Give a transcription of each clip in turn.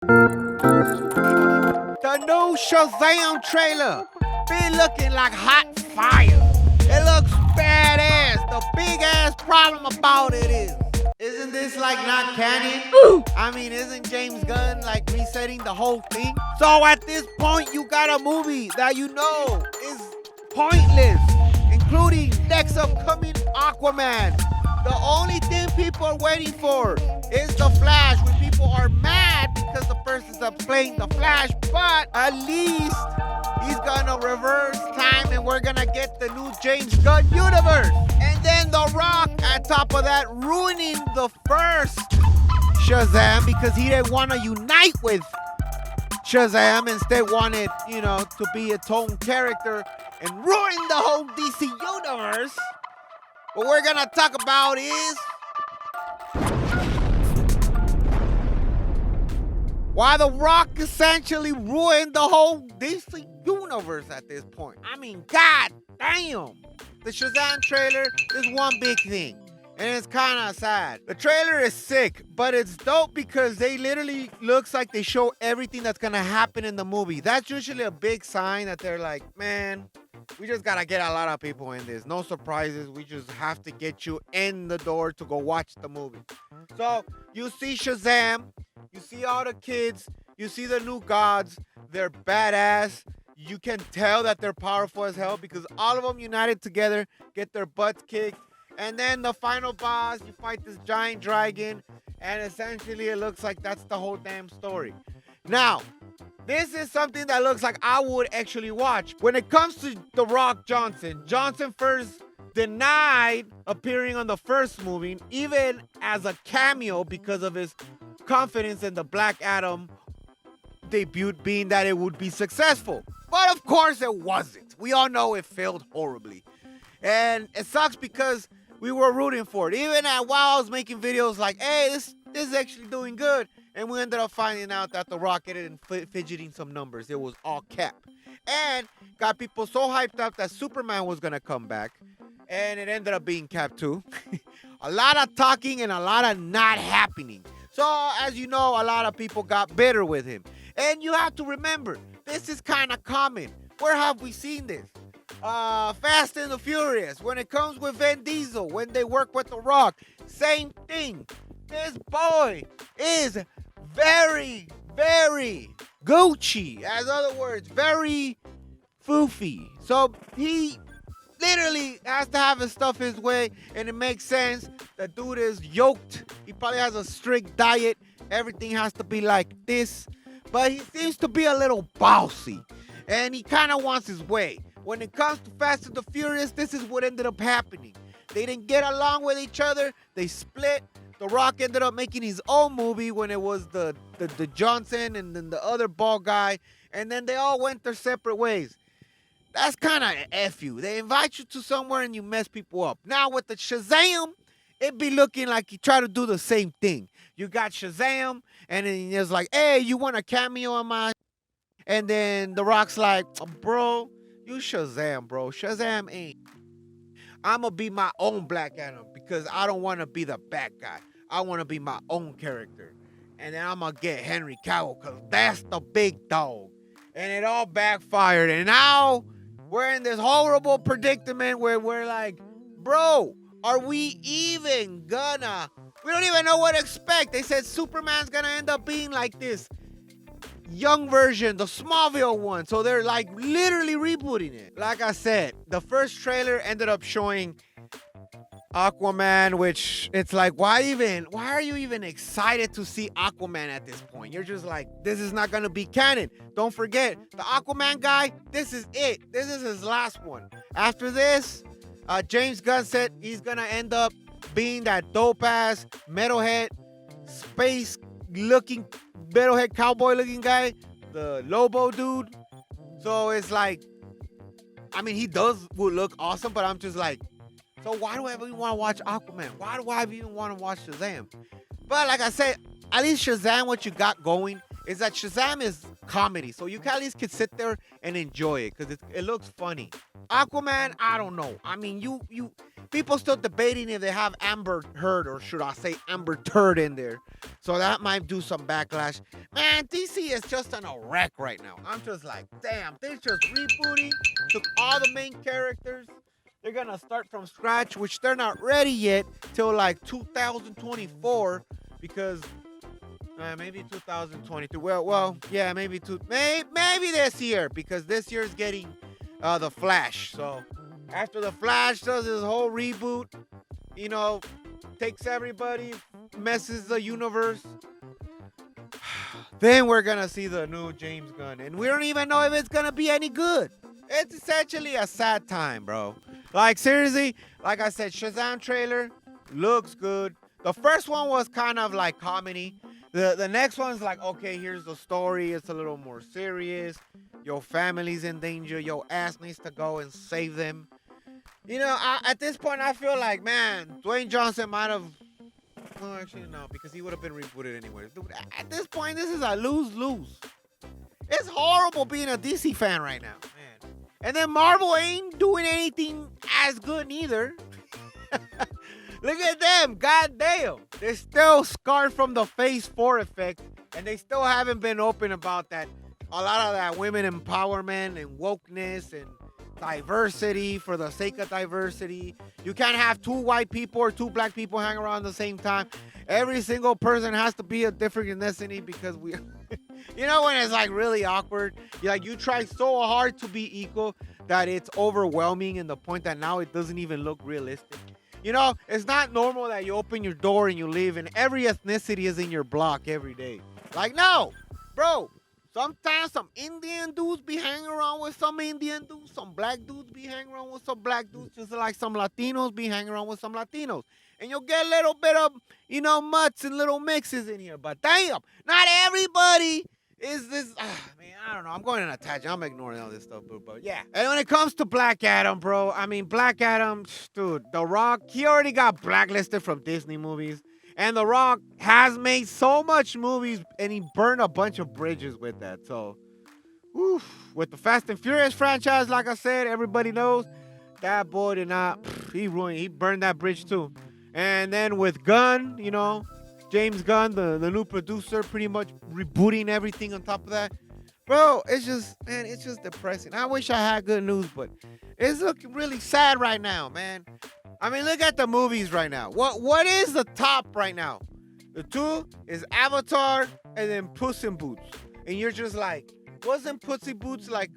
The new Shazam trailer be looking like hot fire. It looks badass. The big ass problem about it is, isn't this like not canon? I mean, isn't James Gunn like resetting the whole thing? So at this point, you got a movie that you know is pointless, including next upcoming Aquaman. The only thing people are waiting for is the Flash, when people are mad because the person's playing the Flash, but at least he's gonna reverse time and we're gonna get the new James Gunn universe. And then The Rock, on top of that, ruining the first Shazam because he didn't want to unite with Shazam, instead wanted, to be its own character and ruin the whole DC universe. What we're gonna talk about is why The Rock essentially ruined the whole DC universe at this point. I mean, god damn. The Shazam trailer is one big thing, and it's kind of sad. The trailer is sick, but it's dope because they literally looks like they show everything that's gonna happen in the movie. That's usually a big sign that they're like, man, we just gotta get a lot of people in this. No surprises. We just have to get you in the door to go watch the movie. So you see Shazam, you see all the kids, you see the new gods. They're badass. You can tell that they're powerful as hell because all of them united together, get their butts kicked. And then the final boss, you fight this giant dragon, and essentially it looks like that's the whole damn story. Now, this is something that looks like I would actually watch. When it comes to The Rock Johnson first denied appearing on the first movie, even as a cameo because of his confidence in the Black Adam debut being that it would be successful. But of course it wasn't. We all know it failed horribly. And it sucks because we were rooting for it. Even while I was making videos like, hey, this is actually doing good. And we ended up finding out that The Rock ended fidgeting some numbers. It was all cap. And got people so hyped up that Superman was going to come back. And it ended up being cap too. A lot of talking and a lot of not happening. So, as you know, a lot of people got bitter with him. And you have to remember, this is kind of common. Where have we seen this? Fast and the Furious. When it comes with Vin Diesel, when they work with The Rock, same thing. This boy is very, very Gucci. As other words, very foofy. So he literally has to have his stuff his way, and it makes sense. The dude is yoked. He probably has a strict diet. Everything has to be like this. But he seems to be a little bossy, and he kind of wants his way. When it comes to Fast and the Furious, this is what ended up happening. They didn't get along with each other. They split. The Rock ended up making his own movie when it was the Johnson and then the other bald guy. And then they all went their separate ways. That's kind of F you. They invite you to somewhere and you mess people up. Now with the Shazam, it be looking like you try to do the same thing. You got Shazam, and then it's like, hey, you want a cameo on my... And then The Rock's like, bro, you Shazam, bro. Shazam ain't. I'm going to be my own Black Adam because I don't want to be the bad guy. I want to be my own character. And then I'm going to get Henry Cavill because that's the big dog. And it all backfired. And now we're in this horrible predicament where we're like, bro, are we even gonna... We don't even know what to expect. They said Superman's gonna end up being like this young version, the Smallville one. So they're like literally rebooting it. Like I said, the first trailer ended up showing Aquaman, which it's like, why are you even excited to see Aquaman at this point? You're just like, this is not gonna be canon. Don't forget, the Aquaman guy, this is it. This is his last one. After this, James Gunn said he's gonna end up being that dope-ass metalhead, space-looking, metalhead cowboy-looking guy, the Lobo dude. So it's like, I mean, he would look awesome, but I'm just like, so why do I even want to watch Aquaman? Why do I even want to watch Shazam? But like I said, at least Shazam, what you got going is that Shazam is comedy. So you at least could sit there and enjoy it because it looks funny. Aquaman, I don't know. I mean, people still debating if they have Amber Heard, or should I say Amber Turd, in there. So that might do some backlash. Man, DC is just on a wreck right now. I'm just like, damn, they're just rebooting, took all the main characters. They're gonna start from scratch, which they're not ready yet till like 2024, because maybe 2022. Well, yeah, maybe this year, because this year's getting the Flash. So after the Flash does his whole reboot, takes everybody, messes the universe, then we're gonna see the new James Gunn, and we don't even know if it's gonna be any good. It's essentially a sad time, bro. Like, seriously, like I said, Shazam trailer looks good. The first one was kind of like comedy. The next one's like, okay, here's the story. It's a little more serious. Your family's in danger. Your ass needs to go and save them. At this point, I feel like, man, Dwayne Johnson might have... No, actually, no, because he would have been rebooted anyway. Dude, at this point, this is a lose-lose. It's horrible being a DC fan right now, man. And then Marvel ain't doing anything as good neither. Look at them. God damn. They're still scarred from the Phase 4 effect, and they still haven't been open about that. A lot of that women empowerment and wokeness and diversity for the sake of diversity. You can't have two white people or two black people hang around at the same time. Every single person has to be a different ethnicity, because we... when it's like really awkward, you try so hard to be equal that it's overwhelming, in the point that now it doesn't even look realistic. It's not normal that you open your door and you leave and every ethnicity is in your block every day. Like, no, bro. Sometimes some Indian dudes be hanging around with some Indian dudes. Some black dudes be hanging around with some black dudes. Just like some Latinos be hanging around with some Latinos. And you'll get a little bit of, mutts and little mixes in here. But damn, not everybody is this. Man, I don't know. I'm going on a tangent. I'm ignoring all this stuff, but yeah. And when it comes to Black Adam, bro, Black Adam, dude, The Rock, he already got blacklisted from Disney movies. And The Rock has made so much movies, and he burned a bunch of bridges with that. So, with the Fast and Furious franchise, like I said, everybody knows that boy did not. He burned that bridge too. And then with Gunn, James Gunn, the new producer, pretty much rebooting everything on top of that. Bro, it's just depressing. I wish I had good news, but it's looking really sad right now, man. Look at the movies right now. What is the top right now? The two is Avatar and then Puss in Boots. And you're just like, wasn't Puss in Boots like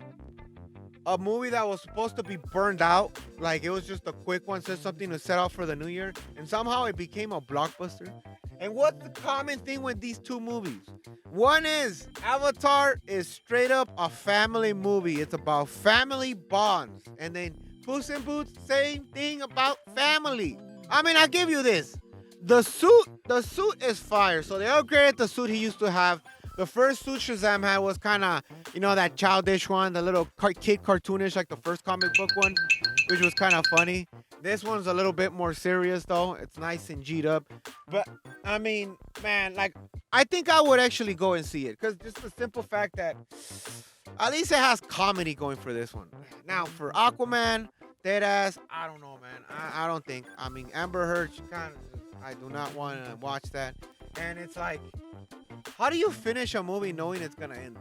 a movie that was supposed to be burned out? Like, it was just a quick one, just something to set off for the new year. And somehow it became a blockbuster. And what's the common thing with these two movies? One is Avatar is straight up a family movie. It's about family bonds. And then Puss in Boots, same thing about family. I'll give you this. The suit is fire. So they upgraded the suit he used to have. The first suit Shazam had was kind of, that childish one, the little kid cartoonish, like the first comic book one, which was kind of funny. This one's a little bit more serious, though. It's nice and G'd up. But, man, I think I would actually go and see it. Because just the simple fact that at least it has comedy going for this one. Now, for Aquaman, Deadass, I don't know, man. I don't think. Amber Heard, I do not want to watch that. And it's like, how do you finish a movie knowing it's going to end?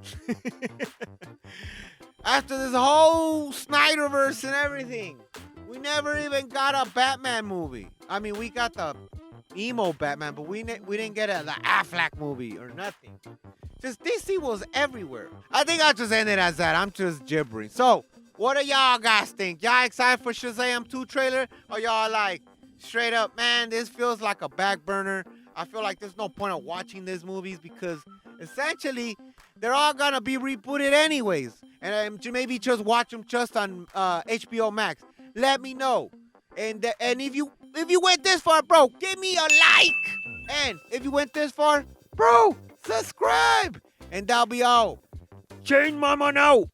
After this whole Snyderverse and everything, we never even got a Batman movie. We got the emo Batman, but we didn't get the Affleck movie or nothing. Just DC was everywhere. I think I'll just end it as that. I'm just gibbering. So, what do y'all guys think? Y'all excited for Shazam 2 trailer? Or y'all like, straight up, man, this feels like a back burner. I feel like there's no point of watching these movies because essentially they're all gonna be rebooted anyways. And maybe just watch them just on HBO Max. Let me know. And if you went this far, bro, give me a like. And if you went this far, bro, subscribe. And that'll be all. Chinmonmon out.